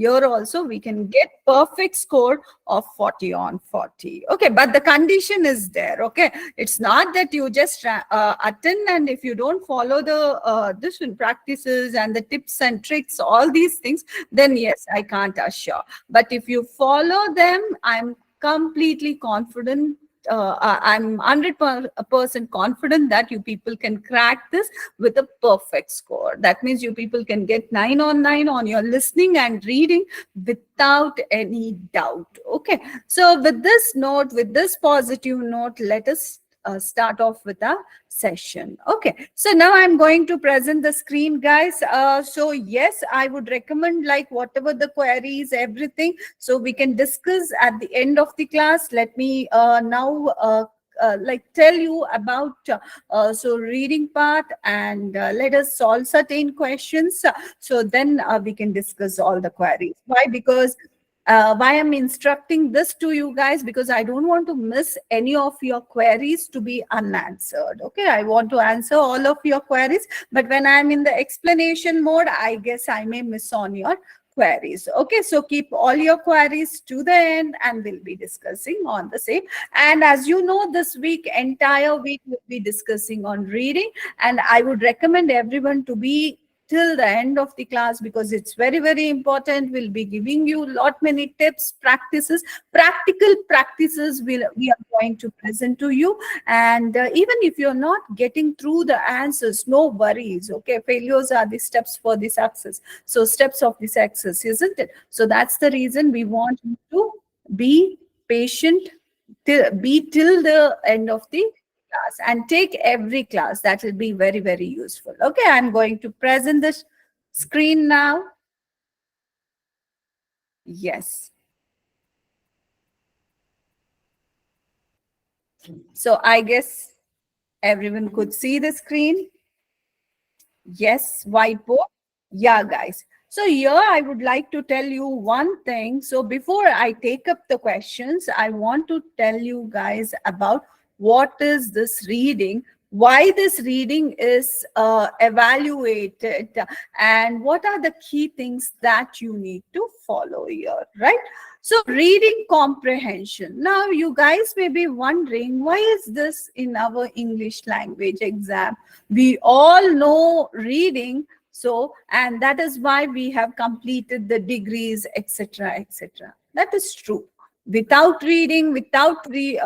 here also we can get perfect score of 40 on 40. Okay, but the condition is there. Okay, it's not that you just attend, and if you don't follow the this practices and the tips and tricks, all these things, then yes, I can't assure. But if you follow them, I'm completely confident, I'm 100% confident that you people can crack this with a perfect score. That means you people can get 9 on 9 on your listening and reading without any doubt. Okay, so with this note, with this positive note, let us start off with our session. Okay, so now I'm going to present the screen, guys. So yes, I would recommend, like, whatever the queries, everything, so we can discuss at the end of the class. Let me now like tell you about so reading part, and let us solve certain questions, so then we can discuss all the queries. Why? Because why I'm instructing this to you guys, because I don't want to miss any of your queries to be unanswered. Okay, I want to answer all of your queries, but when I'm in the explanation mode, I guess I may miss on your queries. Okay, so keep all your queries to the end, and we'll be discussing on the same. And as you know, this week, entire week, we'll be discussing on reading, and I would recommend everyone to be till the end of the class, because it's very, very important. We'll be giving you lot many tips, practices, practical practices we are going to present to you. And even if you're not getting through the answers, no worries. Okay, failures are the steps for the success. So steps of the success, isn't it? So that's the reason we want you to be patient, till the end of the class, and take every class. That will be very, very useful. Okay, I'm going to present the screen now. Yes, so I guess everyone could see the screen. Yes, whiteboard. Yeah, guys. So here I would like to tell you one thing. So before I take up the questions, I want to tell you guys about what is this reading, why this reading is evaluated, and what are the key things that you need to follow here, right? So reading comprehension. Now you guys may be wondering, why is this in our English language exam? We all know reading, so, and that is why we have completed the degrees, etc., etc. That is true. Without reading, without the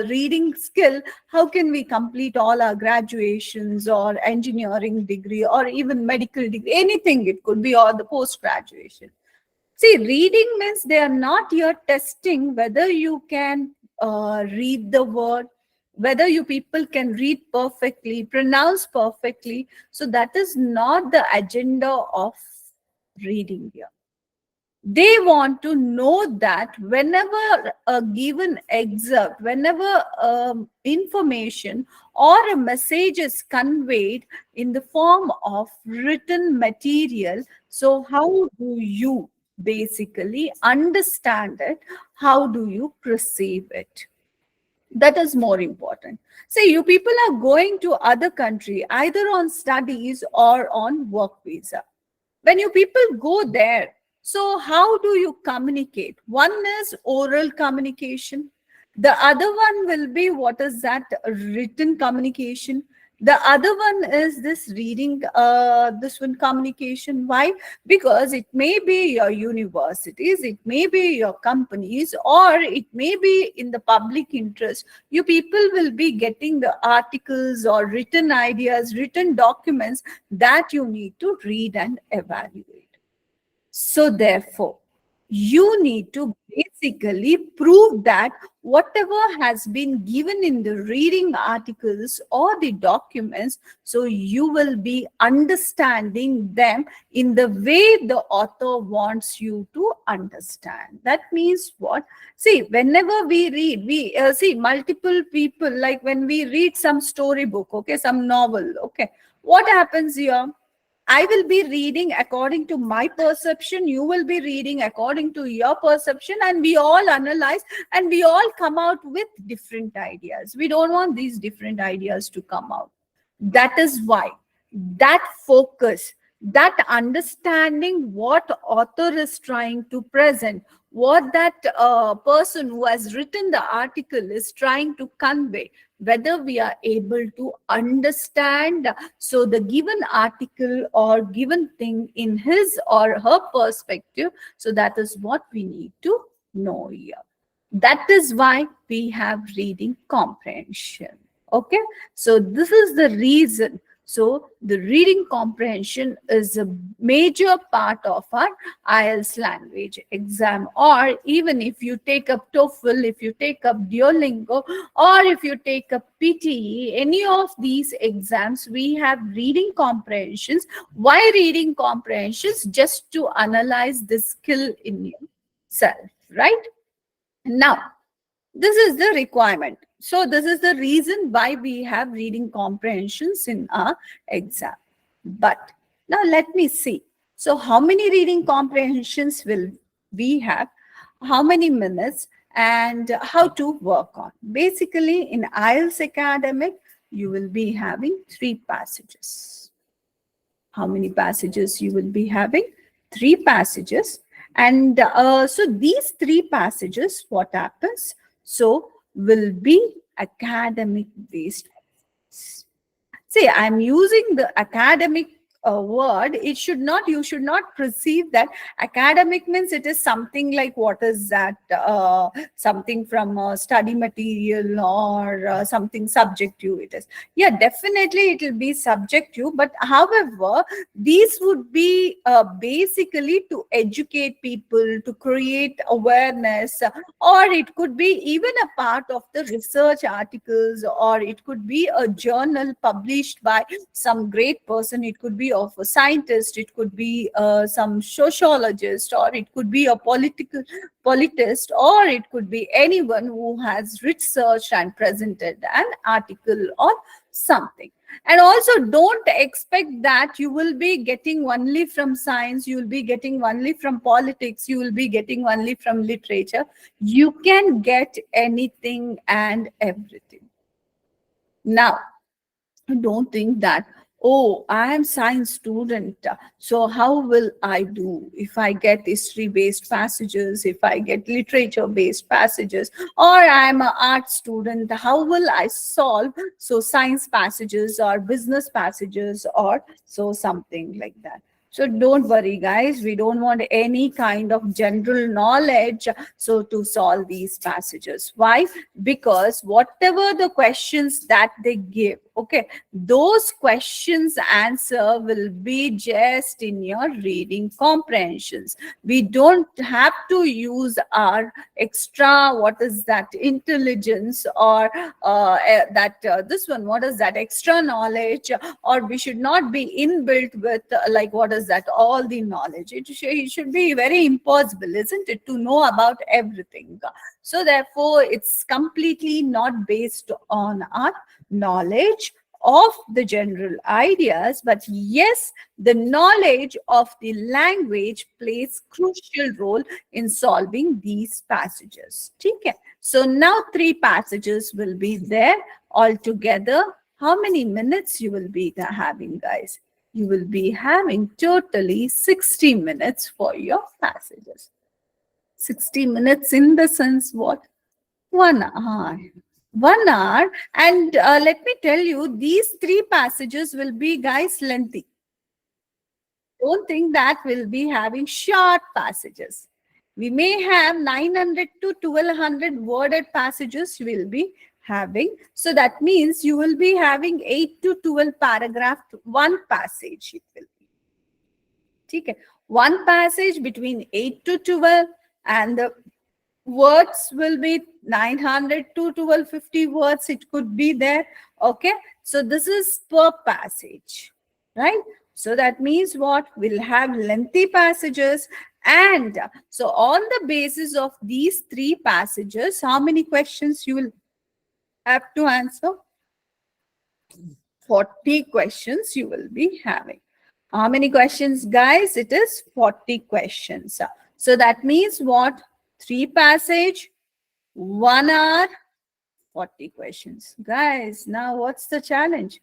reading skill, how can we complete all our graduations or engineering degree or even medical degree, anything it could be, or the post graduation? See, reading means they are not here testing whether you can read the word, whether you people can read perfectly, pronounce perfectly. So that is not the agenda of reading here. They want to know that whenever a given excerpt, whenever information or a message is conveyed in the form of written material, so how do you basically understand it? How do you perceive it? That is more important. See, you people are going to other country either on studies or on work visa. When you people go there, so how do you communicate? One is oral communication. The other one will be, what is that, written communication. The other one is this reading, this one communication. Why? Because it may be your universities, it may be your companies, or it may be in the public interest. You people will be getting the articles or written ideas, written documents that you need to read and evaluate. So therefore, you need to basically prove that whatever has been given in the reading articles or the documents, so you will be understanding them in the way the author wants you to understand. That means what? See, whenever we read, we see multiple people, like when we read some storybook, okay, some novel, okay, what happens here? I will be reading according to my perception. You will be reading according to your perception, and we all analyze and we all come out with different ideas. We don't want these different ideas to come out. That is why that focus, that understanding what author is trying to present, what that person who has written the article is trying to convey, whether we are able to understand so the given article or given thing in his or her perspective. So that is what we need to know here. That is why we have reading comprehension. Okay, so this is the reason. So the reading comprehension is a major part of our IELTS language exam. Or even if you take up TOEFL, if you take up Duolingo, or if you take up PTE, any of these exams, we have reading comprehensions. Why reading comprehensions? Just to analyze the skill in yourself, right? Now, this is the requirement. So this is the reason why we have reading comprehensions in our exam. But now let me see. So how many reading comprehensions will we have? How many minutes and how to work on? Basically, in IELTS Academic, you will be having 3 passages. How many passages you will be having? 3 passages. And so these 3 passages, what happens? So will be academic based. See, I'm using the academic word. It should not, you should not perceive that academic means it is something like, what is that? Something from study material or something subjective it is. Yeah, definitely it will be subjective. But however, these would be basically to educate people, to create awareness, or it could be even a part of the research articles, or it could be a journal published by some great person. It could be of a scientist, it could be some sociologist, or it could be a politist, or it could be anyone who has researched and presented an article or something. And also, don't expect that you will be getting only from science, you will be getting only from politics, you will be getting only from literature. You can get anything and everything. Now, don't think that, oh, I am science student, so how will I do if I get history based passages, if I get literature based passages, or I am an art student, how will I solve so science passages or business passages or so something like that. So don't worry, guys. We don't want any kind of general knowledge so to solve these passages. Why? Because whatever the questions that they give, okay, those questions answer will be just in your reading comprehensions. We don't have to use our extra, what is that, intelligence, or this one, what is that, extra knowledge, or we should not be inbuilt with like, what is that, all the knowledge. It should be very impossible, isn't it, to know about everything. So therefore, it's completely not based on our knowledge of the general ideas, but yes, the knowledge of the language plays crucial role in solving these passages. Okay. So now 3 passages will be there altogether. How many minutes you will be having, guys? You will be having totally 60 minutes for your passages. 60 minutes in the sense what? 1 hour. 1 hour. And let me tell you, these 3 passages will be, guys, lengthy. Don't think that we'll be having short passages. We may have 900 to 1200 worded passages we'll be having. So that means you will be having 8 to 12 paragraph, one passage it will be. Okay. One passage between 8 to 12, and the words will be 900 to 1250 words. It could be there. Okay. So this is per passage, right? So that means what? We'll have lengthy passages. And so on the basis of these 3 passages, how many questions you will have to answer? 40 questions you will be having. How many questions, guys? It is 40 questions. So that means what? 3 passage, 1 hour, 40 questions. Guys, now what's the challenge?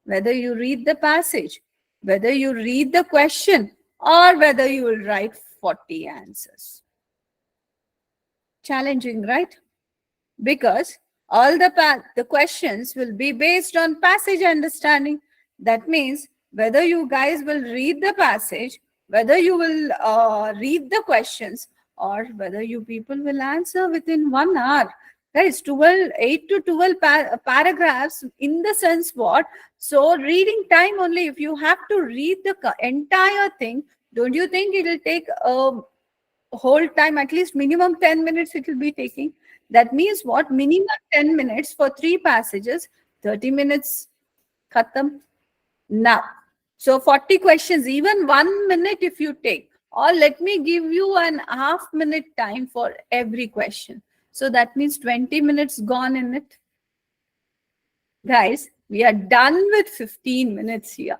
Whether you read the passage, whether you read the question or whether you will write 40 answers. Challenging, right? Because all the questions will be based on passage understanding. That means whether you guys will read the passage, whether you will read the questions, or whether you people will answer within 1 hour. Guys, 12, 8 to 12 paragraphs in the sense what? So reading time only, if you have to read the entire thing, don't you think it will take whole time, at least minimum 10 minutes it will be taking? That means what? Minimum 10 minutes for 3 passages, 30 minutes khatam. Now, so 40 questions, even 1 minute if you take, or let me give you an half-minute time for every question. So that means 20 minutes gone in it. Guys, we are done with 15 minutes here.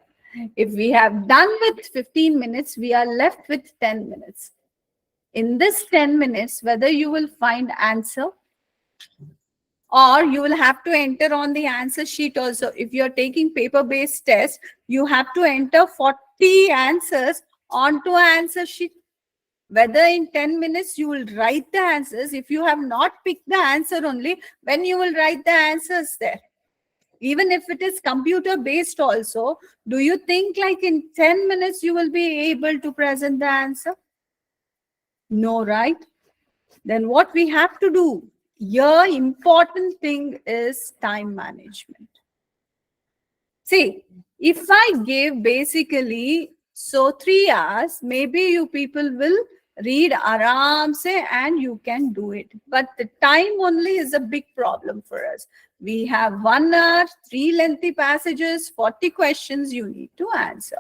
If we have done with 15 minutes, we are left with 10 minutes. In this 10 minutes, whether you will find answer or you will have to enter on the answer sheet also. If you're taking paper-based test, you have to enter 40 answers onto an answer sheet. Whether in 10 minutes you will write the answers, if you have not picked the answer only, when you will write the answers there. Even if it is computer-based also, do you think like in 10 minutes you will be able to present the answer? No, right? Then what we have to do? Your important thing is time management. See, if I give basically, so 3 hours, maybe you people will read aram se and you can do it. But the time only is a big problem for us. We have 1 hour, 3 lengthy passages, 40 questions you need to answer.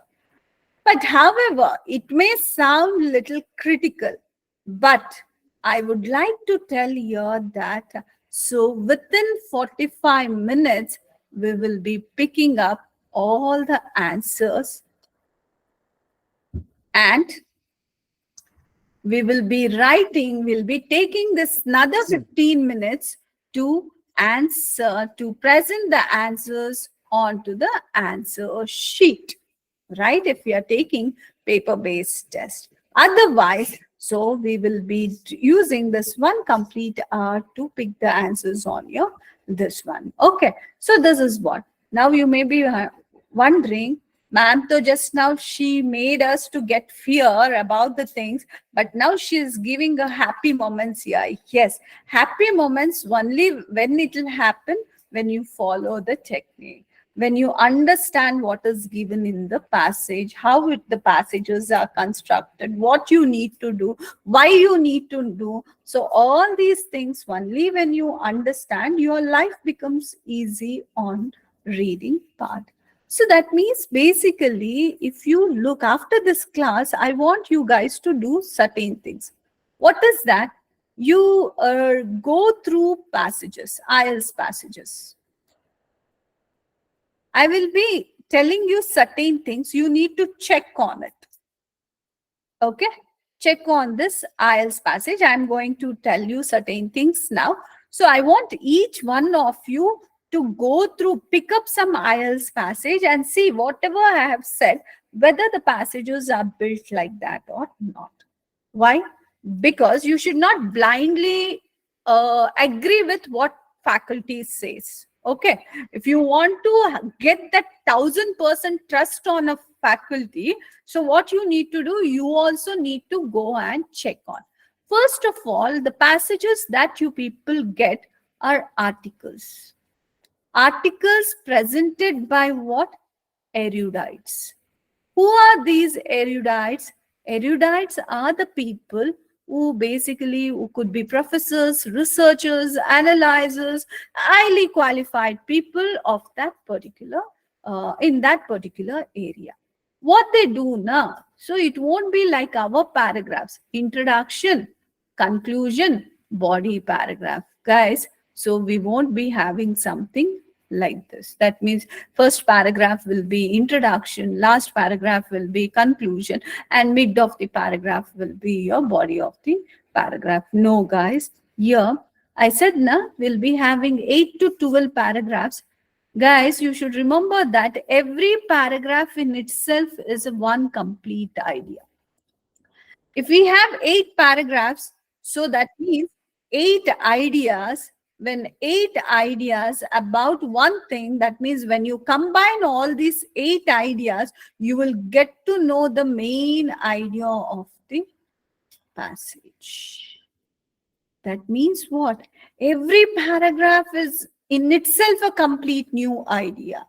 But however, it may sound little critical, but I would like to tell you that so within 45 minutes, we will be picking up all the answers and we will be writing, we'll be taking this another 15 minutes to answer, to present the answers onto the answer sheet, right? If we are taking paper-based test. Otherwise, so we will be using this one complete hour to pick the answers on your this one. Okay, so this is what. Now you may be wondering, ma'am, so just now she made us to get fear about the things, but now she is giving a happy moments here. Yes, happy moments only when it will happen when you follow the technique. When you understand what is given in the passage, how the passages are constructed, what you need to do, why you need to do. So all these things only when you understand, your life becomes easy on reading part. So that means basically, if you look after this class, I want you guys to do certain things. What is that? You go through passages, IELTS passages. I will be telling you certain things. You need to check on it. Okay? Check on this IELTS passage. I'm going to tell you certain things now. So I want each one of you to go through, pick up some IELTS passage and see whatever I have said, whether the passages are built like that or not. Why? Because you should not blindly agree with what faculty says. Okay, if you want to get that 1000% trust on a faculty, so what you need to do, you also need to go and check on. First of all, the passages that you people get are articles. Articles presented by what? Erudites. Who are these erudites? Erudites are the people who basically who could be professors, researchers, analyzers, highly qualified people of that particular, in that particular area. What they do now, so it won't be like our paragraphs, introduction, conclusion, body paragraph. Guys, so we won't be having something like this. That means first paragraph will be introduction, last paragraph will be conclusion, and mid of the paragraph will be your body of the paragraph. No, guys, here I said we'll be having 8 to 12 paragraphs. Guys, you should remember that every paragraph in itself is a one complete idea. If we have 8 paragraphs, so that means 8 ideas. When 8 ideas about one thing, that means when you combine all these 8 ideas, you will get to know the main idea of the passage. That means what? Every paragraph is in itself a complete new idea.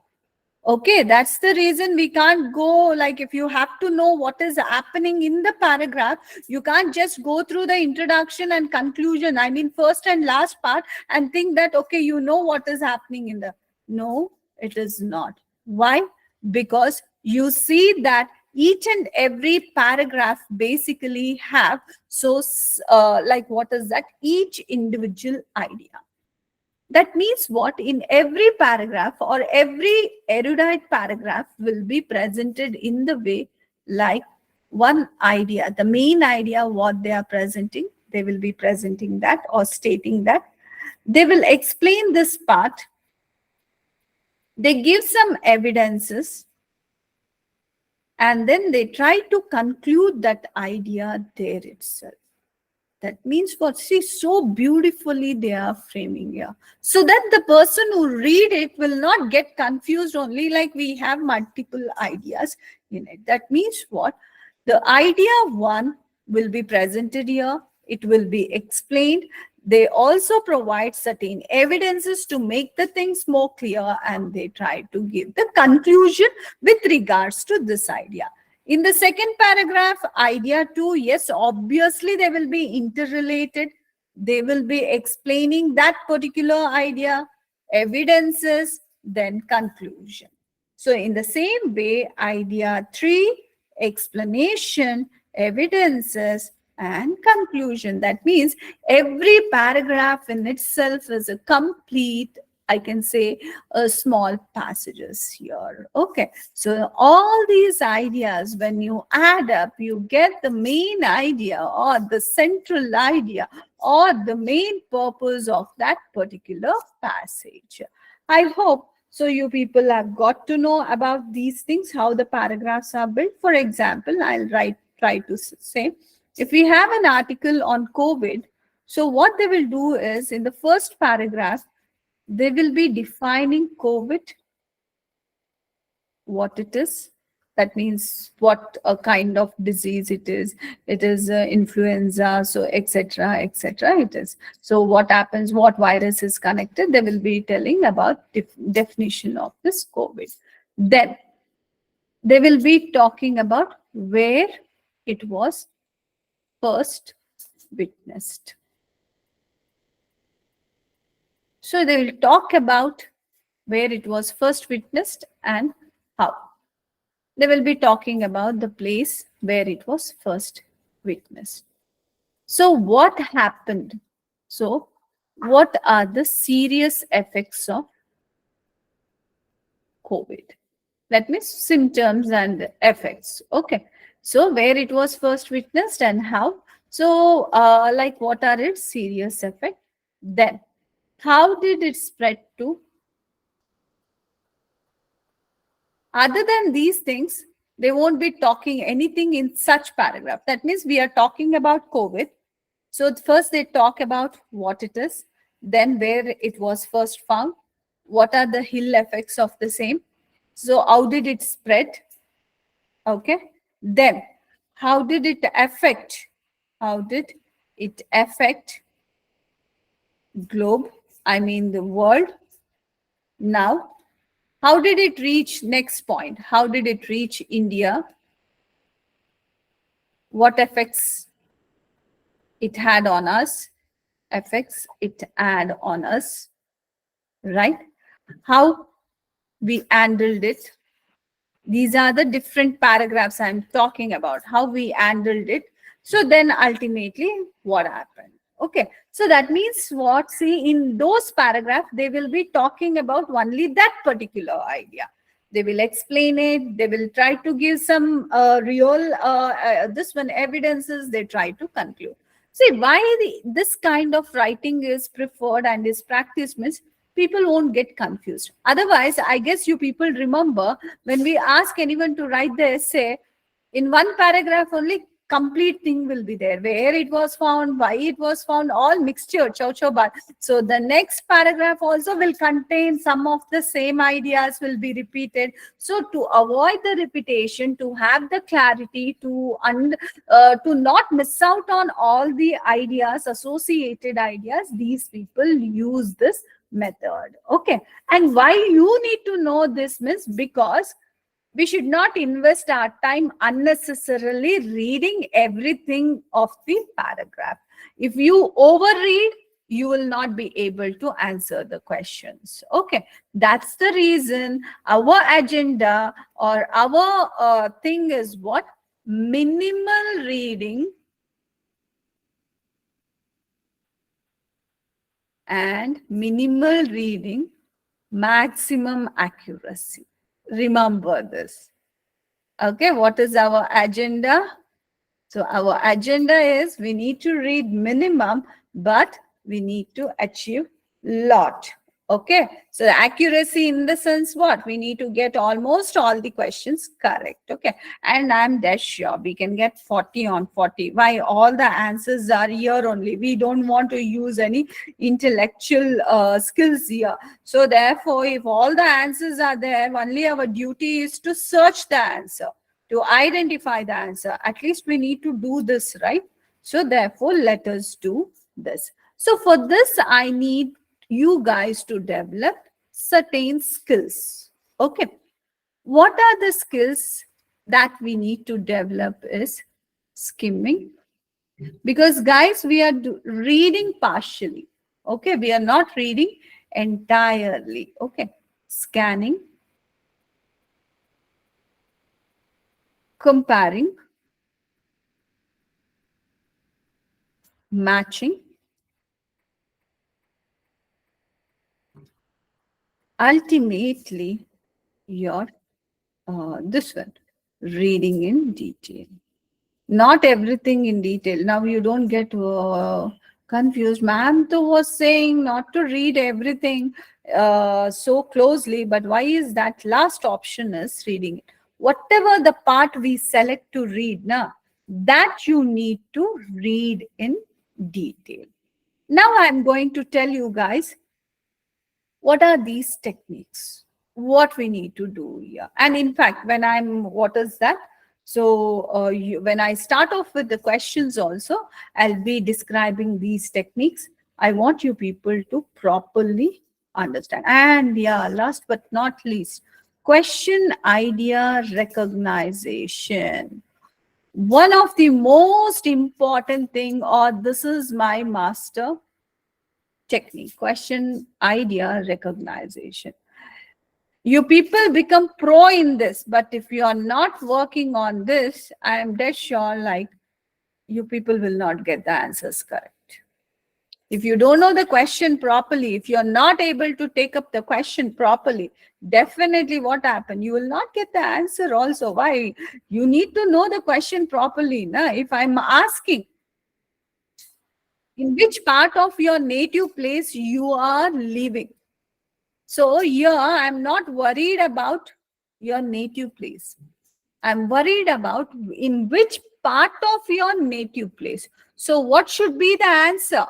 Okay, that's the reason we can't go, like, if you have to know what is happening in the paragraph, you can't just go through the introduction and conclusion, I mean first and last part, and think that okay, you know what is happening in the, no, it is not. Why? Because you see that each and every paragraph basically have, so like, what is that, each individual idea. That means what? In every paragraph or every erudite paragraph will be presented in the way like one idea, the main idea, what they are presenting, they will be presenting that or stating that. They will explain this part. They give some evidences and then they try to conclude that idea there itself. That means what? See, so beautifully they are framing here. So that the person who read it will not get confused only like we have multiple ideas in it. That means what? The idea one will be presented here. It will be explained. They also provide certain evidences to make the things more clear, and they try to give the conclusion with regards to this idea. In the second paragraph, idea 2, yes, obviously they will be interrelated. They will be explaining that particular idea, evidences, then conclusion. So in the same way, idea 3, explanation, evidences, and conclusion. That means every paragraph in itself is a complete, I can say, small passages here. Okay, so all these ideas, when you add up, you get the main idea or the central idea or the main purpose of that particular passage. I hope so you people have got to know about these things, how the paragraphs are built. For example, try to say, if we have an article on COVID, so what they will do is in the first paragraph, they will be defining COVID, what it is. That means what a kind of disease it is. It is influenza, so etc., etc. It is. So what happens, what virus is connected, they will be telling about definition of this COVID. Then they will be talking about where it was first witnessed. So they will talk about where it was first witnessed and how. They will be talking about the place where it was first witnessed. So what happened? So what are the serious effects of COVID? That means symptoms and effects. Okay. So where it was first witnessed and how. So like what are its serious effects? Then how did it spread to? Other than these things, they won't be talking anything in such paragraph. That means we are talking about COVID. So first they talk about what it is, then where it was first found, what are the ill effects of the same. So how did it spread? Okay. Then how did it affect? How did it affect globe? I mean the world. Now, how did it reach, next point, how did it reach India? What effects it had on us? Effects it had on us, right? How we handled it. These are the different paragraphs I'm talking about, how we handled it. So then ultimately what happened? Okay, so that means what, see, in those paragraphs, they will be talking about only that particular idea. They will explain it. They will try to give some real, this one, evidences. They try to conclude. See, why this kind of writing is preferred and is practiced means people won't get confused. Otherwise, I guess you people remember when we ask anyone to write the essay, in one paragraph only complete thing will be there, where it was found, why it was found, all mixture, chow chow bar. So the next paragraph also will contain some of the same ideas will be repeated. So to avoid the repetition, to have the clarity, to not miss out on all the ideas, associated ideas, these people use this method. Okay. And why you need to know this, means because we should not invest our time unnecessarily reading everything of the paragraph. If you overread, you will not be able to answer the questions. Okay, that's the reason our agenda or our thing is what? Minimal reading and minimal reading, maximum accuracy. Remember this. Okay, what is our agenda? So our agenda is we need to read minimum, but we need to achieve lot. Okay, so accuracy in the sense what? We need to get almost all the questions correct. Okay, and I'm dead sure we can get 40 on 40. Why? All the answers are here only. We don't want to use any intellectual skills here. So therefore, if all the answers are there, only our duty is to search the answer, to identify the answer. At least we need to do this, right? So therefore, let us do this. So for this, I need you guys to develop certain skills. Okay. What are the skills that we need to develop is skimming. Because guys, we are reading partially. Okay. We are not reading entirely. Okay. Scanning, comparing, matching, ultimately your this one, reading in detail. Not everything in detail. Now you don't get confused. Ma'am to was saying not to read everything so closely, but why is that? Last option is reading it. Whatever the part we select to read, na, that you need to read in detail. Now I'm going to tell you guys what are these techniques, what we need to do here. And in fact, when I'm, what is that? So when I start off with the questions also, I'll be describing these techniques. I want you people to properly understand. And yeah, last but not least, question idea recognition. One of the most important thing, or this is my master technique, question idea recognition. You people become pro in this, but if you are not working on this, I am dead sure like you people will not get the answers correct. If you don't know the question properly, if you're not able to take up the question properly, definitely what happened? You will not get the answer also. Why? You need to know the question properly. Na? If I'm asking, in which part of your native place you are living? So here I'm not worried about your native place. I'm worried about in which part of your native place. So what should be the answer?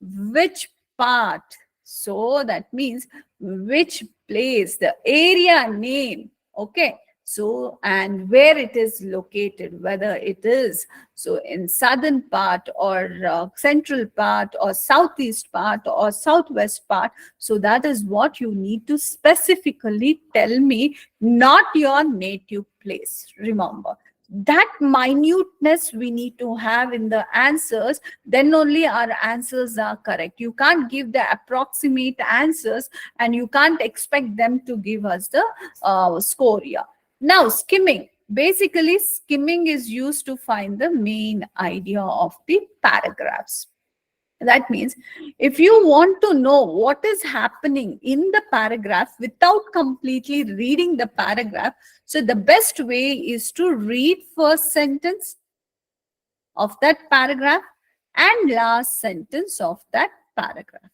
Which part? So that means which place, the area name. Okay. So, and where it is located, whether it is so in southern part or central part or southeast part or southwest part. So that is what you need to specifically tell me, not your native place. Remember, that minuteness we need to have in the answers, then only our answers are correct. You can't give the approximate answers and you can't expect them to give us the score here. Now, skimming. Basically, skimming is used to find the main idea of the paragraphs. That means if you want to know what is happening in the paragraph without completely reading the paragraph, so the best way is to read first sentence of that paragraph and last sentence of that paragraph.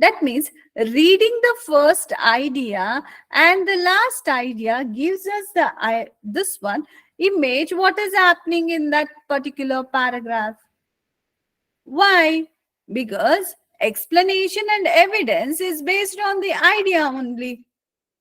That means reading the first idea and the last idea gives us this one image what is happening in that particular paragraph. Why? Because explanation and evidence is based on the idea only.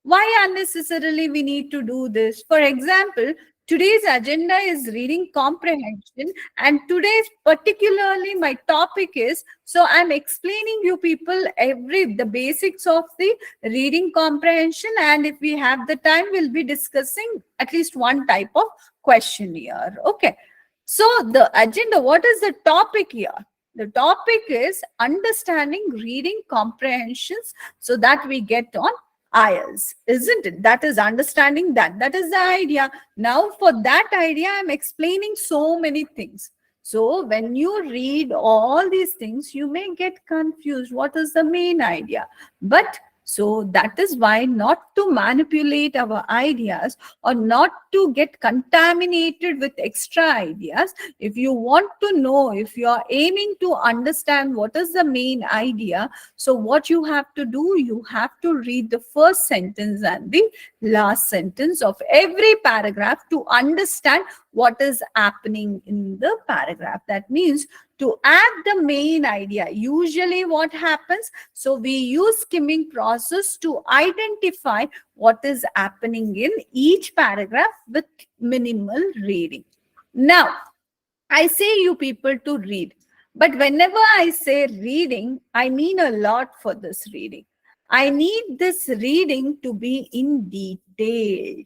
Why unnecessarily we need to do this? For example, today's agenda is reading comprehension, and today's particularly my topic is, so I'm explaining you people the basics of the reading comprehension, and if we have the time we'll be discussing at least one type of question here. Okay, so the agenda, what is the topic here? The topic is understanding reading comprehensions so that we get on IELTS, isn't it? That is understanding that. That is the idea. Now, for that idea, I'm explaining so many things. So, when you read all these things, you may get confused. What is the main idea? But so that is why not to manipulate our ideas or not to get contaminated with extra ideas. If you want to know, if you are aiming to understand what is the main idea, so what you have to do, you have to read the first sentence and the last sentence of every paragraph to understand what is happening in the paragraph. That means to add the main idea. Usually what happens, so we use skimming process to identify what is happening in each paragraph with minimal reading. Now, I say you people to read, but whenever I say reading, I mean a lot for this reading. I need this reading to be in detail.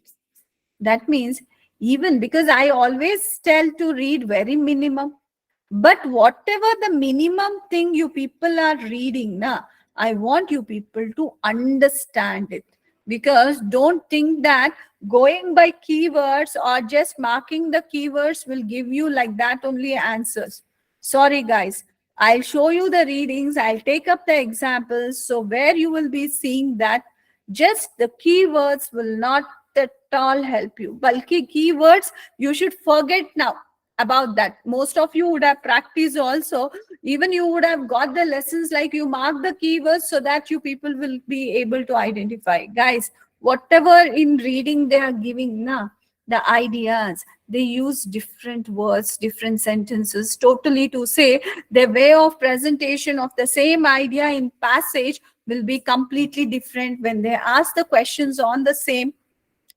That means even because I always tell to read very minimum, but whatever the minimum thing you people are reading, I want you people to understand it. Because don't think that going by keywords or just marking the keywords will give you like that only answers. Sorry, guys. I'll show you the readings. I'll take up the examples. So where you will be seeing that just the keywords will not at all help you. Bulky keywords, you should forget now about that. Most of you would have practiced also. Even you would have got the lessons like you mark the keywords so that you people will be able to identify. Guys, whatever in reading they are giving now, the ideas, they use different words, different sentences totally to say the way of presentation of the same idea in passage will be completely different. When they ask the questions on the same,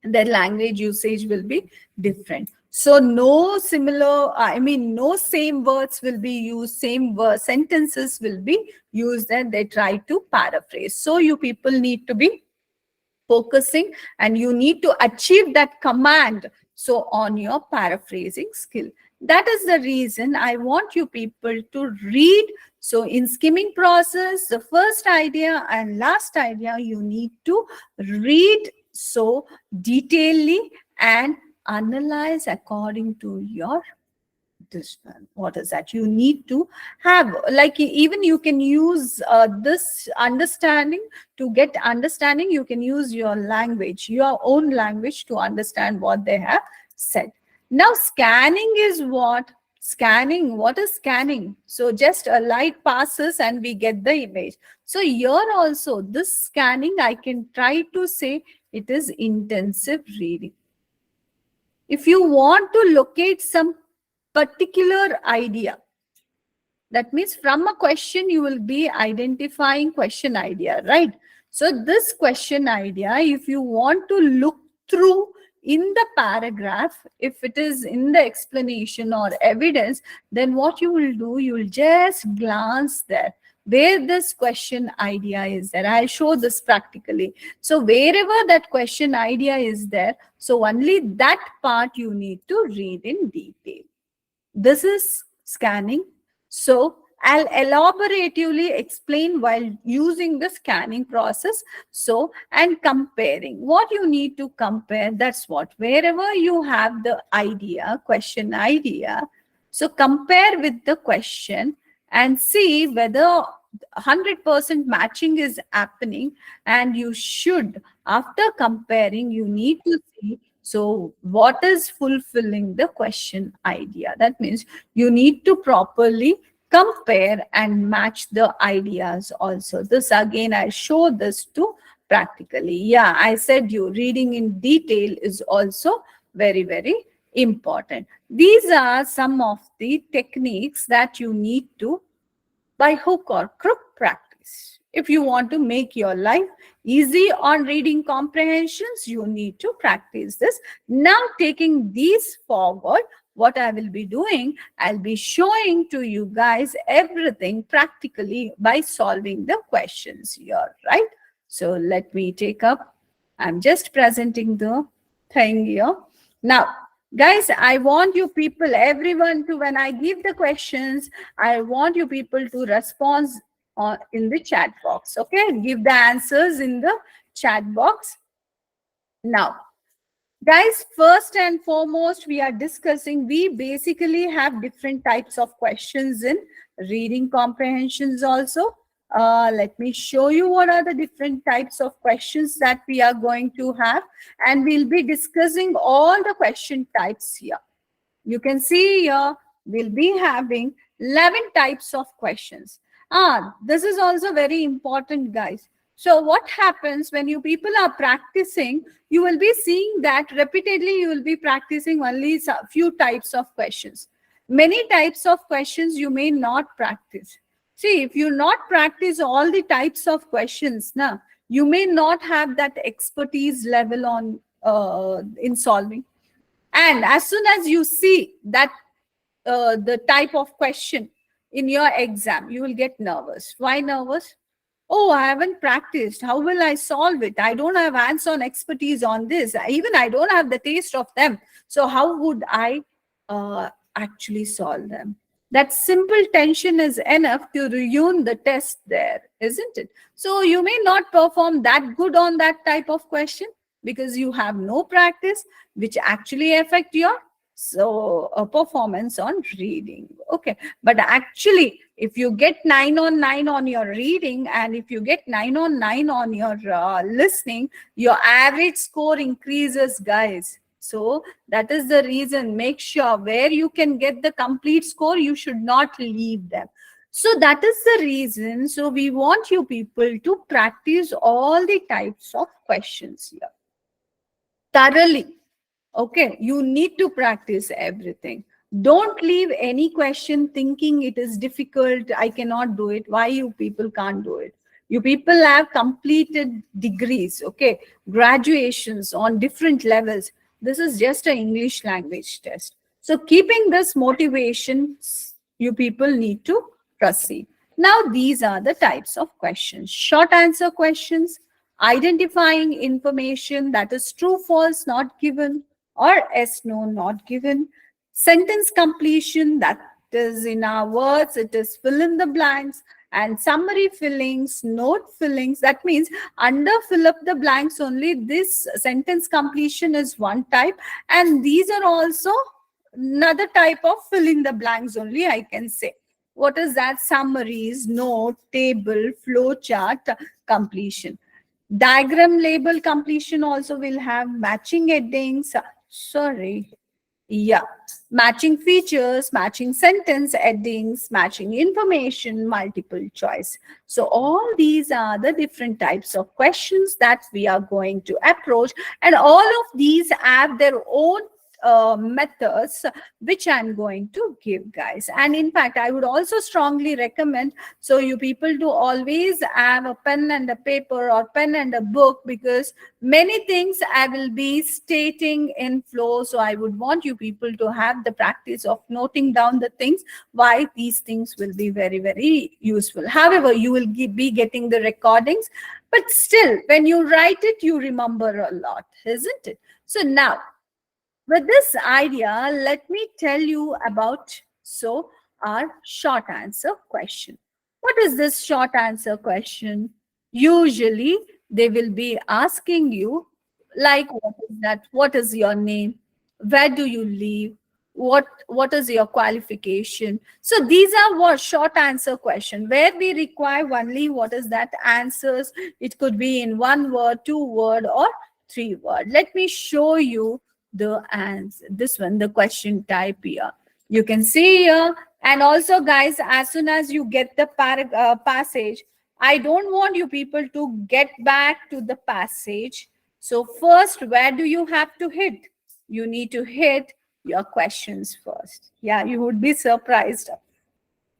their language usage will be different. So no similar, no same words will be used, same sentences will be used, and they try to paraphrase. So you people need to be focusing and you need to achieve that command. So on your paraphrasing skill. That is the reason I want you people to read. So in skimming process, the first idea and last idea, you need to read so detailedly and analyze according to your this one. What is that? You need to have, like, even you can use this understanding to get understanding. You can use your language, your own language, to understand what they have said. Now, scanning is what? Scanning. What is scanning? So just a light passes and we get the image. So here also, this scanning, I can try to say it is intensive reading. If you want to locate some particular idea, that means from a question you will be identifying question idea, right? So this question idea, if you want to look through in the paragraph, if it is in the explanation or evidence, then what you will do, you will just glance there where this question idea is there. I'll show this practically. So wherever that question idea is there, so only that part you need to read in detail. This is scanning. So I'll elaboratively explain while using the scanning process. So, and comparing. What you need to compare, that's what. Wherever you have the idea, question idea, so compare with the question and see whether 100% matching is happening. And you should, after comparing, you need to see, so what is fulfilling the question idea. That means you need to properly compare and match the ideas also. This again, I show this to practically. Yeah, I said you reading in detail is also very, very important. These are some of the techniques that you need to by hook or crook practice. If you want to make your life easy on reading comprehensions, you need to practice this. Now, taking these forward, what I will be doing, I'll be showing to you guys everything practically by solving the questions here, right? So let me take up, I'm just presenting the thing here. Now, guys, I want you people, everyone to, when I give the questions, I want you people to respond in the chat box. Okay, give the answers in the chat box. Now, guys, first and foremost, we are discussing, we basically have different types of questions in reading comprehensions also. Let me show you what are the different types of questions that we are going to have, and we'll be discussing all the question types here. You can see here, we'll be having 11 types of questions. This is also very important, guys. So what happens when you people are practicing, you will be seeing that repeatedly you will be practicing only a few types of questions. Many types of questions you may not practice. See, if you not practice all the types of questions, now you may not have that expertise level on in solving. And as soon as you see that the type of question in your exam, you will get nervous. Why nervous? Oh, I haven't practiced. How will I solve it? I don't have hands-on expertise on this. Even I don't have the taste of them. So how would I actually solve them? That simple tension is enough to ruin the test there, isn't it? So you may not perform that good on that type of question because you have no practice, which actually affect your performance on reading. Okay, but actually, if you get 9 on 9 on your reading, and if you get 9 on 9 on your listening, your average score increases, guys. So that is the reason. Make sure where you can get the complete score, you should not leave them. So that is the reason. So we want you people to practice all the types of questions here thoroughly. Okay, you need to practice everything. Don't leave any question thinking it is difficult, I cannot do it. Why you people can't do it? You people have completed degrees, okay, graduations on different levels. This is just an English language test. So keeping this motivation, you people need to proceed. Now, these are the types of questions. Short answer questions, identifying information that is true, false, not given, or yes, no, not given. Sentence completion, that is in our words, it is fill in the blanks. And summary fillings, note fillings, that means under fill up the blanks only. This sentence completion is one type, and these are also another type of fill in the blanks only, I can say. What is that? Summaries, note, table, flow chart, completion. Diagram label completion also will have matching headings. Sorry. Yeah. Matching features, matching sentence headings, matching information, multiple choice. So all these are the different types of questions that we are going to approach. And all of these have their own methods which I'm going to give, guys. And in fact, I would also strongly recommend so you people to always have a pen and a paper or pen and a book, because many things I will be stating in flow. So I would want you people to have the practice of noting down the things, why these things will be very, very useful. However, you will be getting the recordings, but still when you write it, you remember a lot, isn't it? So now, with this idea, let me tell you about our short answer question. What is this short answer question? Usually, they will be asking you, like, what is that? What is your name? Where do you live? What is your qualification? So these are what short answer question, where we require only what is that answers. It could be in 1 word, 2 word, or 3 word. Let me show you the answer. This one, the question type here. You can see here. And also, guys, as soon as you get the passage, I don't want you people to get back to the passage. So first, where do you have to hit? You need to hit your questions first. Yeah, you would be surprised.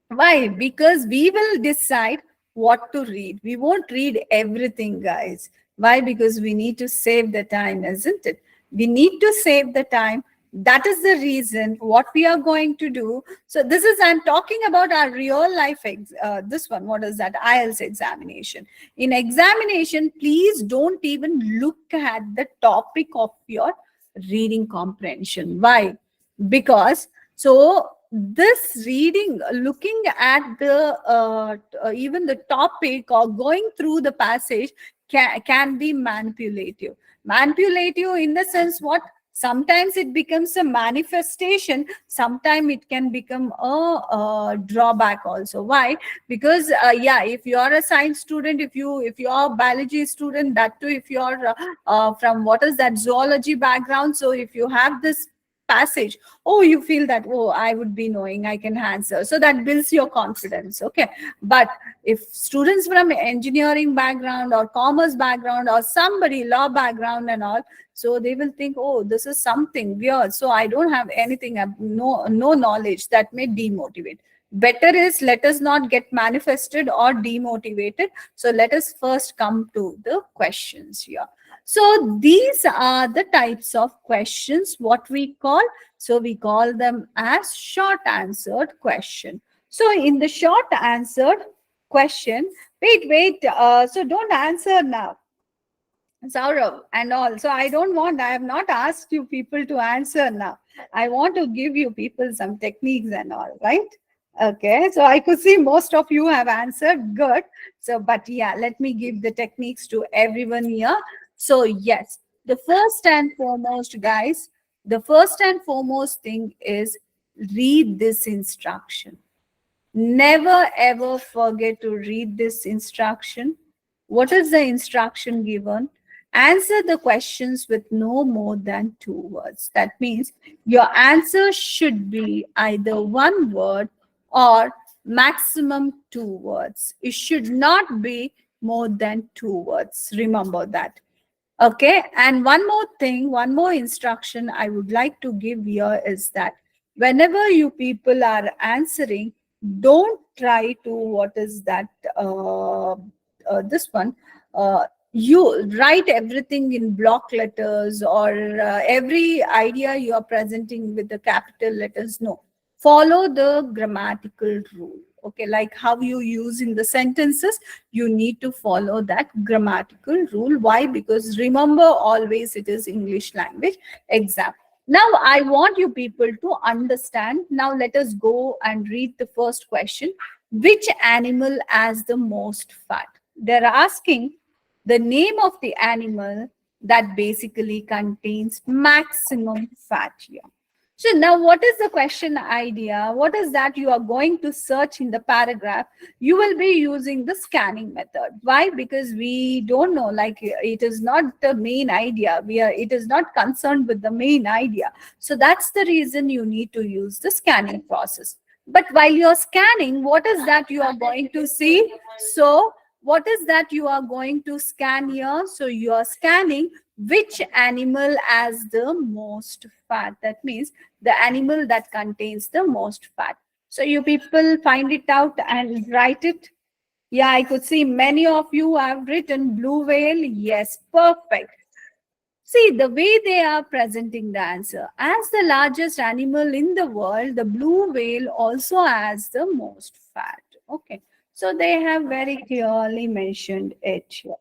Why? Because we will decide what to read. We won't read everything, guys. Why? Because we need to save the time, isn't it? We need to save the time. That is the reason what we are going to do. So this is, I'm talking about our real life, this one, what is that? IELTS examination. In examination, please don't even look at the topic of your reading comprehension. Why? Because so this reading, looking at the even the topic or going through the passage can be manipulative in the sense what, sometimes it becomes a manifestation, sometimes it can become a drawback also. Why? Because yeah, if you are a science student, if you are a biology student, that too if you are from what is that, zoology background, so if you have this passage, oh, you feel that, oh, I would be knowing, I can answer, so that builds your confidence. Okay, but if students from engineering background or commerce background or somebody law background and all, so they will think, oh, this is something weird, so I don't have anything, no knowledge, that may demotivate. Better is, let us not get manifested or demotivated. So let us first come to the questions here. So these are the types of questions what we call. So we call them as short answered question. So in the short answered question, wait, so don't answer now, Saurav and all. So I don't want, I have not asked you people to answer now. I want to give you people some techniques and all, right? Okay, so I could see most of you have answered good. So, but yeah, let me give the techniques to everyone here. So yes, the first and foremost, guys, the first and foremost thing is read this instruction. Never ever forget to read this instruction. What is the instruction given? Answer the questions with no more than 2 words. That means your answer should be either 1 word or maximum 2 words. It should not be more than 2 words. Remember that. Okay, and one more thing, one more instruction I would like to give here is that whenever you people are answering, don't try to, what is that, this one, you write everything in block letters or every idea you are presenting with the capital letters. No, follow the grammatical rule. Okay, like how you use in the sentences, you need to follow that grammatical rule. Why? Because remember, always it is English language exam. Now I want you people to understand. Now let us go and read the first question. Which animal has the most fat? They're asking the name of the animal that basically contains maximum fat here. So now what is the question idea? What is that you are going to search in the paragraph? You will be using the scanning method. Why? Because we don't know, like it is not the main idea. It is not concerned with the main idea. So that's the reason you need to use the scanning process. But while you're scanning, what is that you are going to see? So what is that you are going to scan here? So you are scanning which animal has the most fat. That means the animal that contains the most fat. So you people find it out and write it. Yeah, I could see many of you have written blue whale. Yes, perfect. See, the way they are presenting the answer. As the largest animal in the world, the blue whale also has the most fat. Okay. So they have very clearly mentioned it here.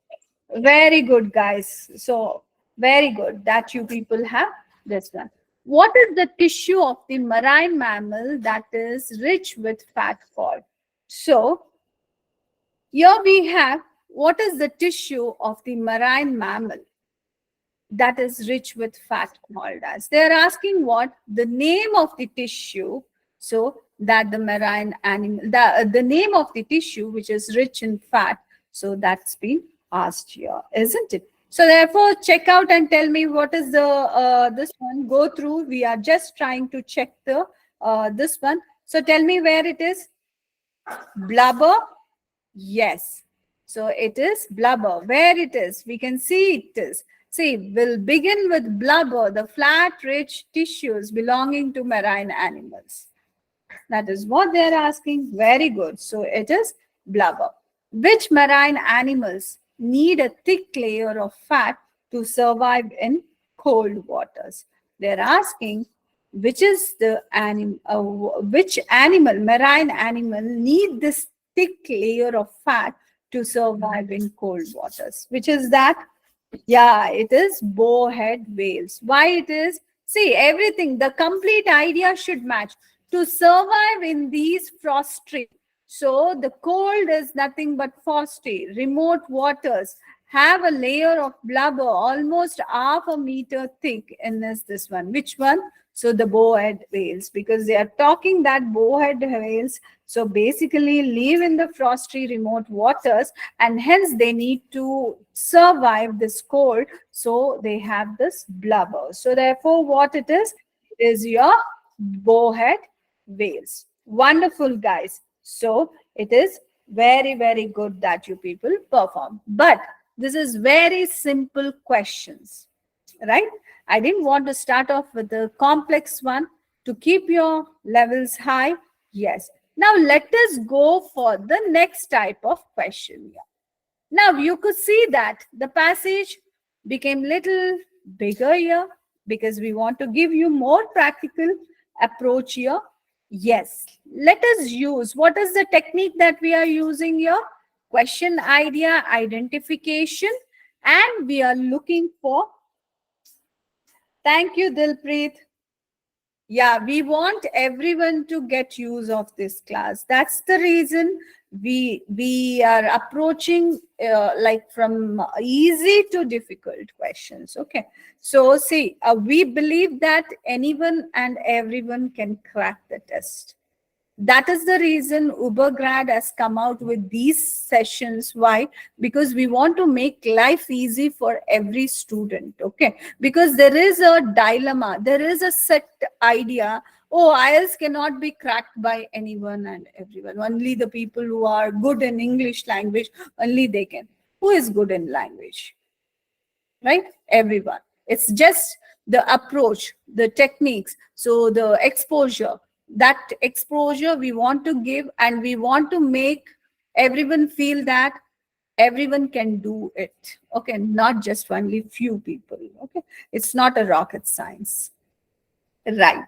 Very good, guys. So, very good that you people have this one. What is the tissue of the marine mammal that is rich with fat called? So, here we have what is the tissue of the marine mammal that is rich with fat called as. They're asking what? The name of the tissue. So that the marine animal, the name of the tissue which is rich in fat. So that's been asked here, isn't it? So therefore, check out and tell me what is the this one. Go through. We are just trying to check the this one. So tell me where it is. Blubber. Yes. So it is blubber. Where it is? We can see it is. See, we'll begin with blubber, the flat, rich tissues belonging to marine animals. That is what they're asking. Very good. So it is blubber. Which marine animals need a thick layer of fat to survive in cold waters? They're asking which is the which animal, marine animal, need this thick layer of fat to survive in cold waters. Which is that? Yeah, it is bowhead whales. Why it is? See, everything, the complete idea should match. To survive in these frosty, so the cold is nothing but frosty, remote waters have a layer of blubber almost half a meter thick in this one. Which one? So the bowhead whales, because they are talking that bowhead whales, so basically live in the frosty remote waters, and hence they need to survive this cold, so they have this blubber. So therefore what it is your bowhead whales. Wonderful, guys. So it is very, very good that you people perform, but this is very simple questions, right? I didn't want to start off with the complex one to keep your levels high. Yes. Now let us go for the next type of question here. Now you could see that the passage became little bigger here because we want to give you more practical approach here. Yes, let us use, what is the technique that we are using here? Question idea identification, and we are looking for, thank you Dilpreet. Yeah, we want everyone to get use of this class. That's the reason we are approaching like from easy to difficult questions. Okay, so see, we believe that anyone and everyone can crack the test. That is the reason Ubergrad has come out with these sessions. Why? Because we want to make life easy for every student. Okay, because there is a dilemma, there is a set idea. Oh, IELTS cannot be cracked by anyone and everyone. Only the people who are good in English language, only they can. Who is good in language? Right? Everyone. It's just the approach, the techniques, so the exposure, that exposure we want to give, and we want to make everyone feel that everyone can do it. Okay, not just only few people. Okay, it's not a rocket science, right?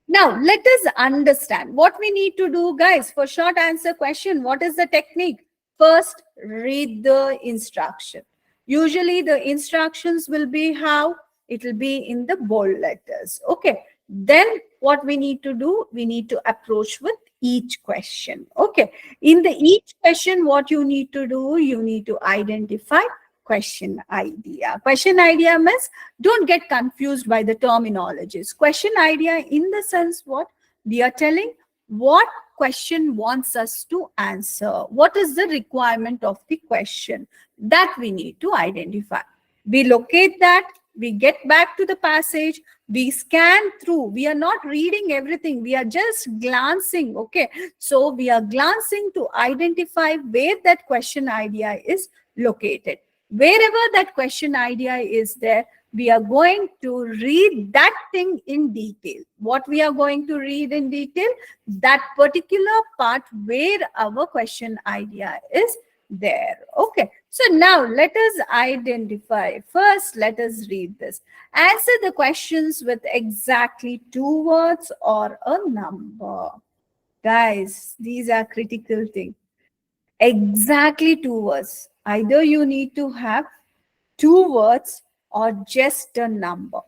Now, let us understand what we need to do, guys. For short answer question, what is the technique? First, read the instruction. Usually, the instructions will be how? It will be in the bold letters. Okay. Then, what we need to do? We need to approach with each question. Okay. In the each question, what you need to do? You need to identify question idea. Question idea means don't get confused by the terminologies. Question idea in the sense what we are telling, what question wants us to answer, what is the requirement of the question, that we need to identify. We locate that, we get back to the passage, we scan through, we are not reading everything, we are just glancing. Okay, so we are glancing to identify where that question idea is located. Wherever that question idea is there, we are going to read that thing in detail. What we are going to read in detail? That particular part where our question idea is there. Okay, so now let us identify. First, let us read this. Answer the questions with exactly 2 words or a number. Guys, these are critical things. Exactly 2 words. Either you need to have 2 words or just a number.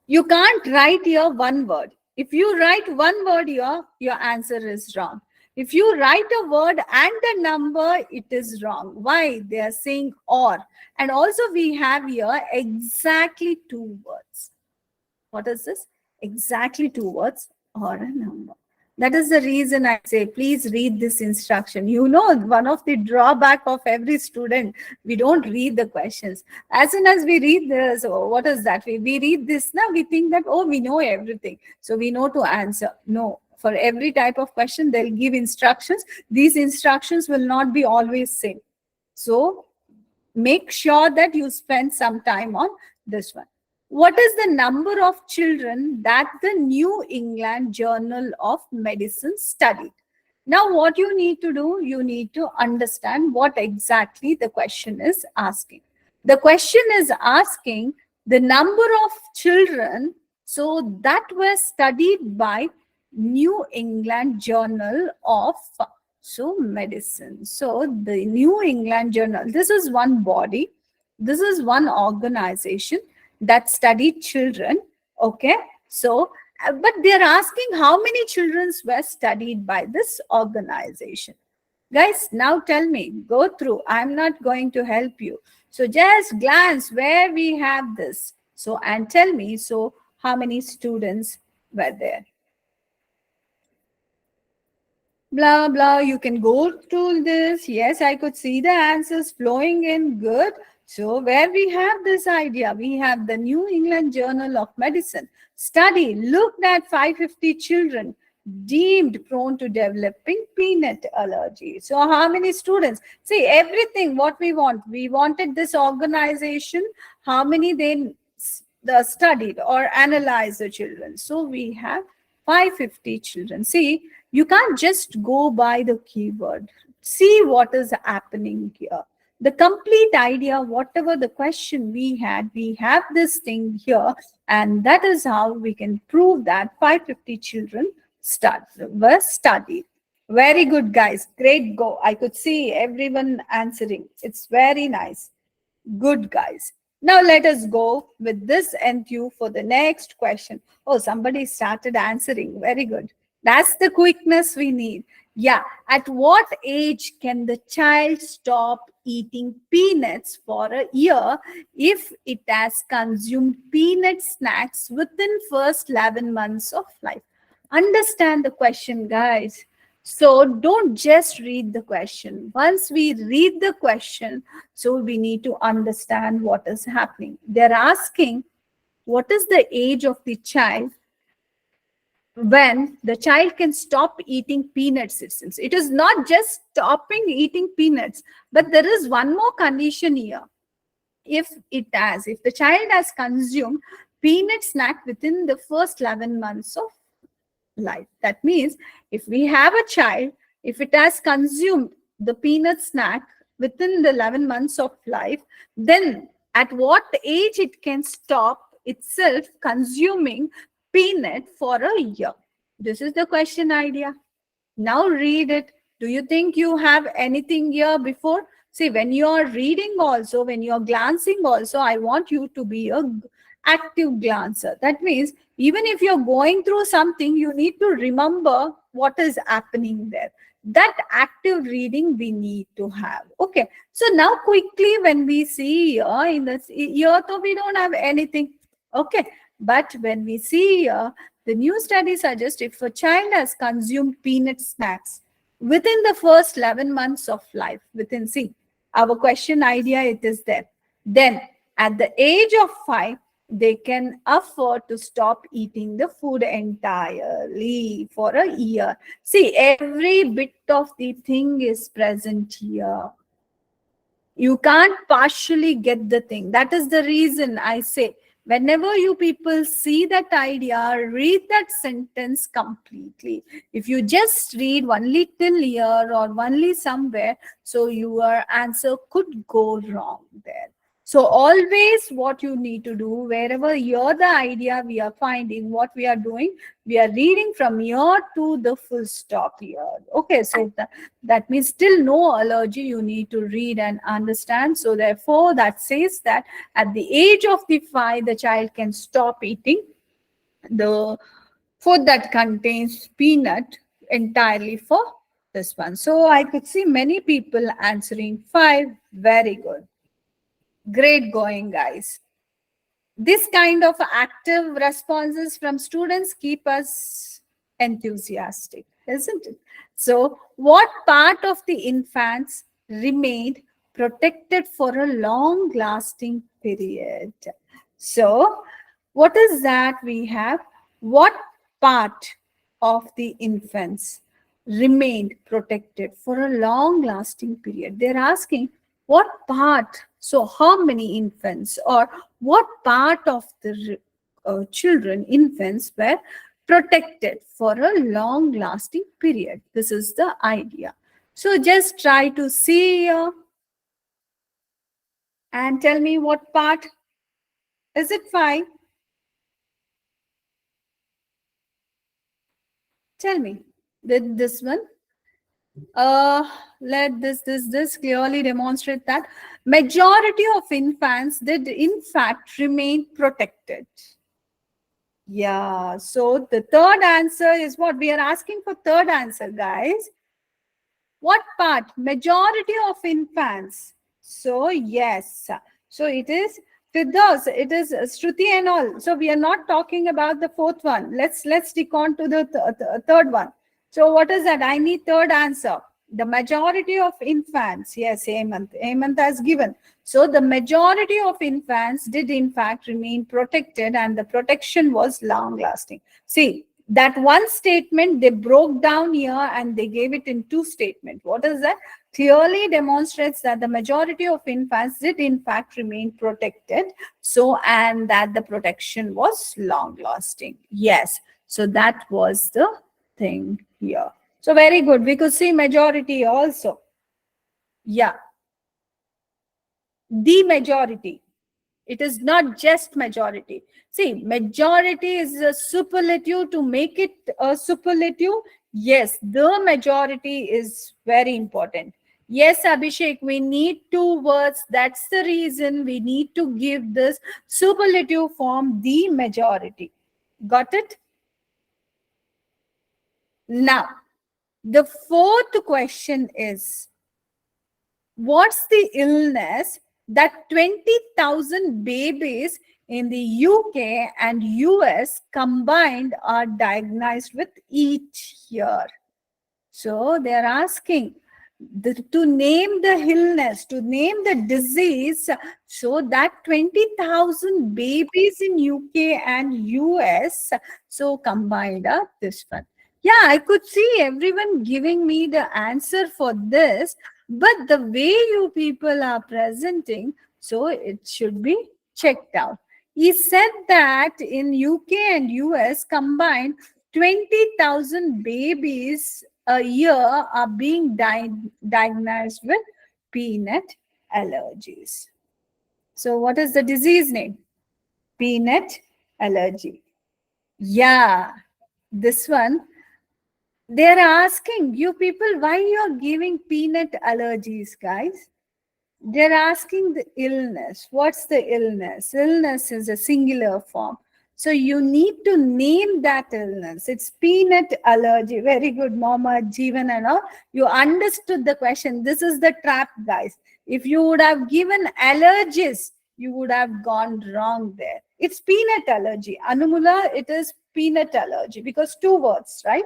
You can't write here 1 word. If you write 1 word here, your answer is wrong. If you write a word and a number, it is wrong. Why? They are saying or. And also we have here exactly 2 words. What is this? Exactly 2 words or a number. That is the reason I say, please read this instruction. You know, one of the drawback of every student, we don't read the questions. As soon as we read this, oh, what is that? We read this now, we think that, oh, we know everything. So we know to answer. No, for every type of question, they'll give instructions. These instructions will not be always same. So make sure that you spend some time on this one. What is the number of children that the New England Journal of Medicine studied? Now, what you need to do, you need to understand what exactly the question is asking. The question is asking the number of children so that were studied by New England Journal of Medicine. So the New England Journal, this is one body, this is one organization that studied children. Okay, so but they're asking how many children were studied by this organization. Guys, now tell me, go through. I'm not going to help you. So just glance where we have this. So, and tell me, so how many students were there? Blah, blah. You can go through this. Yes, I could see the answers flowing in. Good. So where we have this idea, we have the New England Journal of Medicine study looked at 550 children deemed prone to developing peanut allergy. So how many students? See, everything what we want. We wanted this organization, how many they studied or analyzed the children. So we have 550 children. See, you can't just go by the keyword. See what is happening here. The complete idea, whatever the question we had, we have this thing here, and that is how we can prove that 550 children were studied. Very good, guys. Great go. I could see everyone answering. It's very nice. Good, guys. Now let us go with this NQ for the next question. Oh, somebody started answering. Very good. That's the quickness we need. Yeah. At what age can the child stop eating peanuts for a year if it has consumed peanut snacks within first 11 months of life? Understand the question, guys. So don't just read the question. Once we read the question, so we need to understand what is happening. They're asking, what is the age of the child when the child can stop eating peanuts? It is not just stopping eating peanuts, but there is one more condition here. If the child has consumed peanut snack within the first 11 months of life. That means if we have a child, if it has consumed the peanut snack within the 11 months of life, then at what age it can stop itself consuming peanut for a year? This is the question idea. Now read it. Do you think you have anything here before? See, when you are reading also, when you are glancing also, I want you to be a active glancer. That means even if you're going through something, you need to remember what is happening there. That active reading we need to have. Okay. So now quickly when we see here in this here, so we don't have anything. Okay. But when we see here, the new study suggests if a child has consumed peanut snacks within the first 11 months of life, see, our question idea, it is there. Then at the age of 5, they can afford to stop eating the food entirely for a year. See, every bit of the thing is present here. You can't partially get the thing. That is the reason I say, whenever you people see that idea, read that sentence completely. If you just read one little here or only somewhere, so your answer could go wrong there. So always what you need to do, wherever you're the idea we are finding, what we are doing, we are reading from here to the full stop here. Okay, so that means still no allergy, you need to read and understand. So therefore that says that at the age of the 5, the child can stop eating the food that contains peanut entirely for this one. So I could see many people answering 5. Very good. Great going, guys. This kind of active responses from students keep us enthusiastic, isn't it? So, what part of the infants remained protected for a long lasting period? So, what is that we have? What part of the infants remained protected for a long lasting period? They're asking what part, so how many infants, or what part of the children, infants, were protected for a long lasting period. This is the idea. So just try to see here and tell me what part. Is it fine? Tell me. Did this one? Let this clearly demonstrate that majority of infants did in fact remain protected. Yeah, so the third answer is what we are asking for. Third answer, guys. What part? Majority of infants. So yes. So it is Firdaus, it is Shruti and all. So we are not talking about the fourth one. Let's stick on to the third one. So what is that? I need third answer. The majority of infants. Yes, Hemant. Hemant has given. So the majority of infants did in fact remain protected, and the protection was long lasting. See, that one statement they broke down here and they gave it in two statements. What is that? Clearly demonstrates that the majority of infants did in fact remain protected. So, and that the protection was long lasting. Yes. So that was the thing here. So very good. We could see majority also. Yeah. The majority. It is not just majority. See, majority is a superlative. To make it a superlative, yes, the majority is very important. Yes, Abhishek, we need two words. That's the reason we need to give this superlative form, the majority. Got it? Now, the fourth question is, what's the illness that 20,000 babies in the UK and US combined are diagnosed with each year? So they're asking to name the illness, to name the disease, so that 20,000 babies in UK and US, so combined are this one. Yeah, I could see everyone giving me the answer for this, but the way you people are presenting, so it should be checked out. He said that in UK and US combined, 20,000 babies a year are being diagnosed with peanut allergies. So what is the disease name? Peanut allergy. Yeah, this one. They're asking you people why you're giving peanut allergies, guys. They're asking the illness. What's the illness? Illness is a singular form. So you need to name that illness. It's peanut allergy. Very good, Mama, Jeevan and all. You understood the question. This is the trap, guys. If you would have given allergies, you would have gone wrong there. It's peanut allergy. Anumula, it is peanut allergy because two words, right?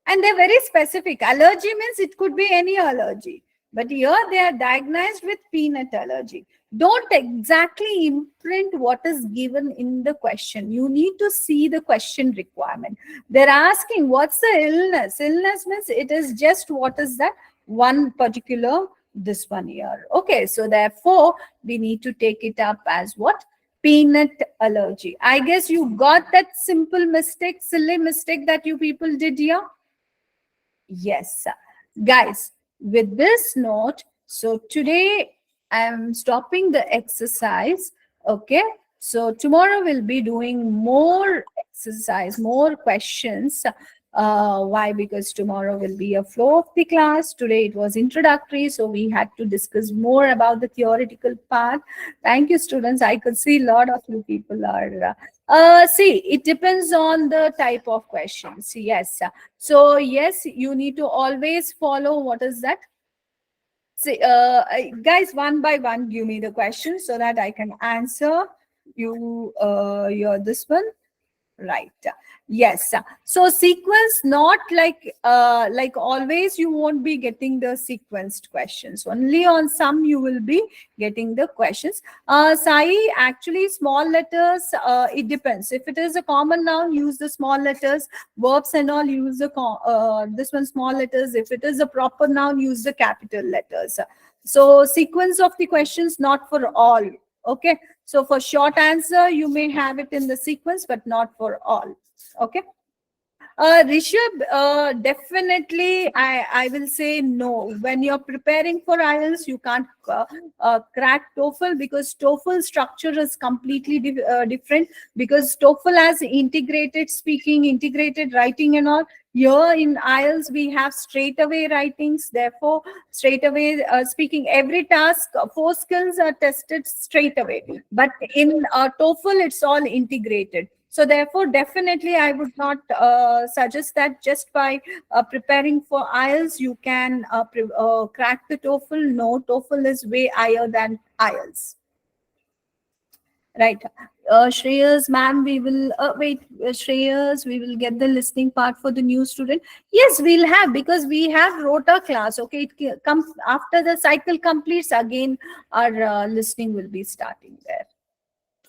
And they're very specific. Allergy means it could be any allergy. But here they are diagnosed with peanut allergy. Don't exactly imprint what is given in the question. You need to see the question requirement. They're asking, what's the illness? Illness means it is just what is that? One particular, this one here. Okay, so therefore, we need to take it up as what? Peanut allergy. I guess you got that simple mistake, silly mistake that you people did here. Yes, guys, with this note, so today I'm stopping the exercise. Okay, so tomorrow we'll be doing more exercise, more questions. Why? Because tomorrow will be a flow of the class. Today it was introductory, so we had to discuss more about the theoretical part. Thank you, students. I could see a lot of you people are see, it depends on the type of questions. Yes. So, yes, you need to always follow what is that? See, guys, one by one, give me the question so that I can answer you. Your this one. Right. Yes. So sequence, not like always you won't be getting the sequenced questions. Only on some you will be getting the questions. Sai, actually small letters, it depends. If it is a common noun, use the small letters. Verbs and all, use the this one small letters. If it is a proper noun, use the capital letters. So sequence of the questions, not for all. Okay. So for short answer, you may have it in the sequence, but not for all. Okay. Rishabh, definitely, I will say no. When you're preparing for IELTS, you can't crack TOEFL, because TOEFL structure is completely different, because TOEFL has integrated speaking, integrated writing and all. Here in IELTS, we have straightaway writings, therefore straightaway speaking. Every task, four skills are tested straight away. But in TOEFL, it's all integrated. So therefore, definitely, I would not suggest that just by preparing for IELTS, you can crack the TOEFL. No, TOEFL is way higher than IELTS. Right. Shreyas, ma'am, we will wait. Shreyas, we will get the listening part for the new student. Yes, we'll have, because we have rota class. Okay, it comes after the cycle completes. Again, our listening will be starting there.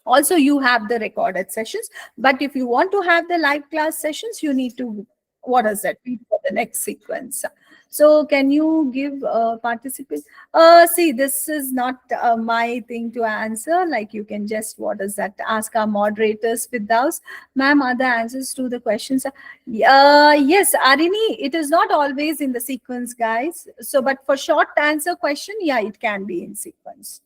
Also, you have the recorded sessions, but if you want to have the live class sessions, you need to, what is that, wait for the next sequence. So can you give participants, see, this is not my thing to answer. Like, you can just, what is that, ask our moderators with those. Ma'am, are the answers to the questions? Yes, Arini, it is not always in the sequence, guys. So but for short answer question, yeah, it can be in sequence.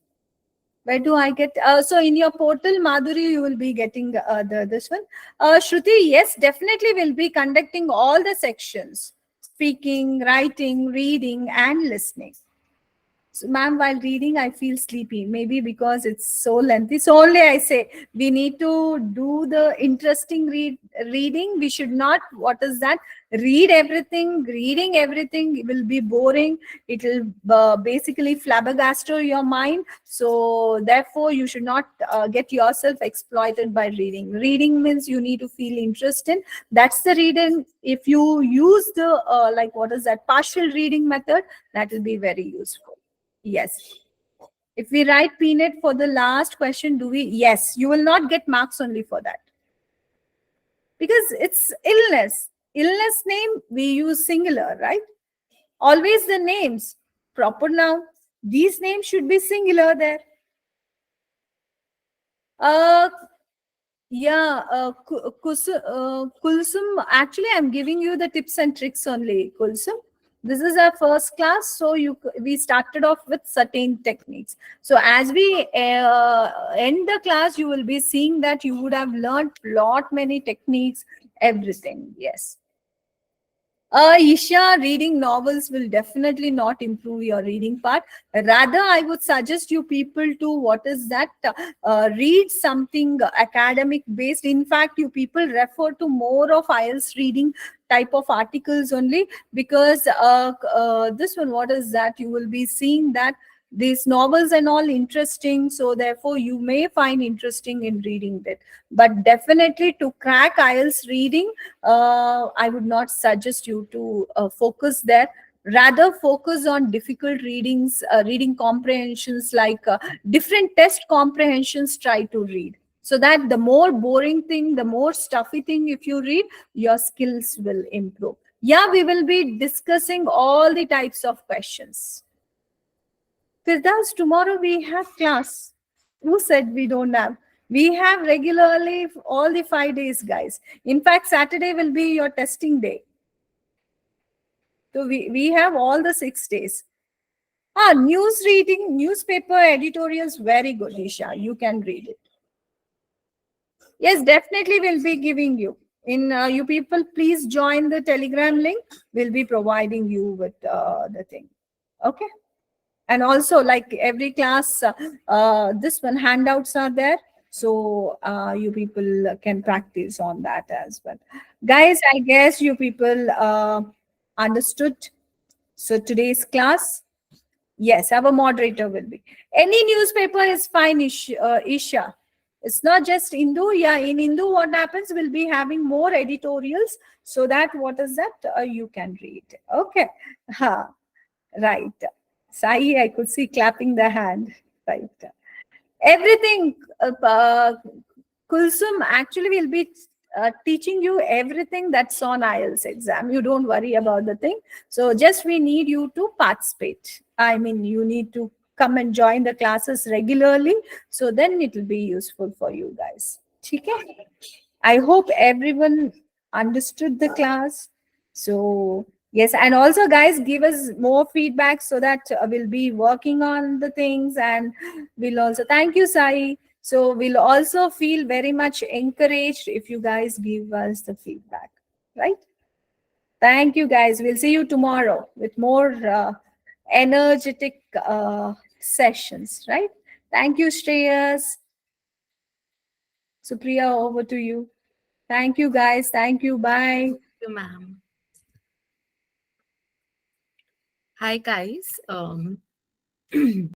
Where do I get? So in your portal, Madhuri, you will be getting this one. Shruti, yes, definitely will be conducting all the sections: speaking, writing, reading, and listening. So, ma'am, while reading, I feel sleepy. Maybe because it's so lengthy. So only I say we need to do the interesting reading. We should not, what is that? Read everything. Reading everything will be boring. It will basically flabbergasted your mind. So therefore, you should not get yourself exploited by reading. Reading means you need to feel interest in. That's the reading. If you use the like, what is that, partial reading method, that will be very useful. Yes. If we write peanut for the last question, do we? Yes. You will not get marks only for that. Because it's illness. Illness name, we use singular, right? Always the names, proper noun. These names should be singular there. Uh, Yeah, Kulsum, actually, I'm giving you the tips and tricks only, Kulsum. This is our first class, so we started off with certain techniques. So as we end the class, you will be seeing that you would have learned many techniques, everything. Yes. Isha, reading novels will definitely not improve your reading part. Rather, I would suggest you people to, what is that, read something academic based. In fact, you people refer to more of IELTS reading type of articles only, because this one, what is that, you will be seeing that these novels and all interesting, so therefore you may find interesting in reading that. But definitely to crack IELTS reading, I would not suggest you to focus there. Rather focus on difficult readings, reading comprehensions, like different test comprehensions. Try to read, so that the more boring thing, the more stuffy thing, if you read, your skills will improve. Yeah, we will be discussing all the types of questions. Firdaus, tomorrow we have class. Who said we don't have? We have regularly all the 5 days, guys. In fact, Saturday will be your testing day. So we have all the 6 days. News reading, newspaper editorials, very good, Isha. You can read it. Yes, definitely we'll be giving you. You people, please join the Telegram link. We'll be providing you with the thing. Okay. And also, like every class, this one, handouts are there. So you people can practice on that as well. Guys, I guess you people understood. So today's class, yes, our moderator will be. Any newspaper is fine, Isha. It's not just Hindu. Yeah, in Hindu, what happens? We'll be having more editorials so that what is that you can read. Okay. Ha. Right. Sai, I could see clapping the hand. Right. Everything. Kulsum actually will be teaching you everything that's on IELTS exam. You don't worry about the thing. So just we need you to participate. I mean, you need to come and join the classes regularly. So then it will be useful for you guys. Okay? I hope everyone understood the class. So yes, and also guys, give us more feedback so that we'll be working on the things, and we'll also thank you, Sai. So we'll also feel very much encouraged if you guys give us the feedback, right? Thank you, guys. We'll see you tomorrow with more energetic sessions, right? Thank you, Shreyas. Supriya, over to you. Thank you, guys. Thank you. Bye. Thank you, ma'am. Hi, guys.